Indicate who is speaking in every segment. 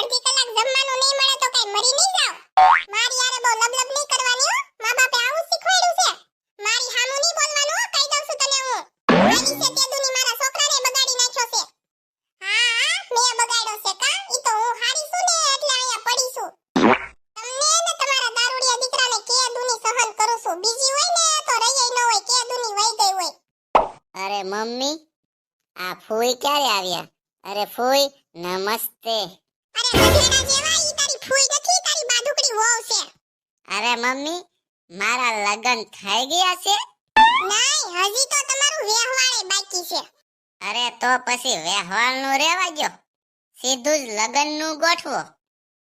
Speaker 1: અડધી કલાક જમવાનું નહીં મળે તો કઈ મરી નહીં જાવ? મારી યારે બહુ લબલબ નહીં કરવાની હો. મા બાપે આવું શીખવાડ્યું છે. મારી સામું નહીં બોલવાનું હો, કહી દઉં છું તને હું. મારી છે તે દુની મારા છોકરાને બગાડી નાખ્યો છે. હા મેં બગાડ્યો છે કા? ઈ તો હું હારી છું ને એટલે અહીંયા પડી છું. તમને ને તમારા દારૂડિયા દીકરાને કે દુની સહન કરું છું. બીજી હોય ને તો રહી ન હોય, કે દુની વઈ ગઈ હોય.
Speaker 2: અરે મમ્મી, આ ફૂઈ ક્યારે આવ્યા? અરે ફૂઈ નમસ્તે.
Speaker 1: અરે ગધેડા જેવા, ઈ તારી ફૂઈ નથી, તારી બાદુકડી વહુ છે.
Speaker 2: અરે મમ્મી, મારા લગન થઈ ગયા છે?
Speaker 1: નહીં, હજી તો તમારું વ્યવહારે બાકી છે.
Speaker 2: અરે તો પછી વ્યવહારનું રહેવા દો, સીધું જ લગનનું ગોઠવો.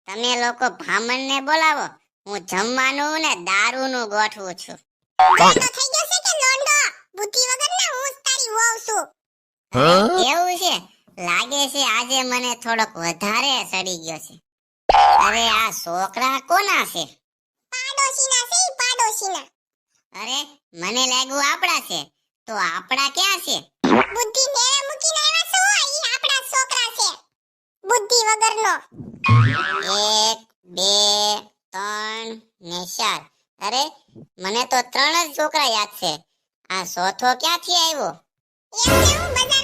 Speaker 2: તમે લોકો બ્રાહ્મણને બોલાવો, હું જમવાનું ને દારૂનું ગોઠવું છું.
Speaker 1: ગાંડો થઈ ગયો છે કે લોંડો? બુદ્ધિ વગરના હું જ તારી વહુ છું.
Speaker 2: એવું છે? લાગે છે આજે મને થોડોક વધારે સડી ગયો છે. અરે આ છોકરા કોના છે?
Speaker 1: પાડોશીના છે, ઈ પાડોશીના.
Speaker 2: અરે મને લાગ્યું આપણા છે, તો આપણા ક્યાં છે?
Speaker 1: બુદ્ધિ નેવે મૂકીને આવ્યા છો, ઈ આપણા છોકરા છે. બુદ્ધિ વગરનો.
Speaker 2: 1 2 3 ને 4. અરે મને તો 3 જ છોકરા યાદ છે. આ ચોથો ક્યાંથી આવ્યો?
Speaker 1: એમને હું બજાર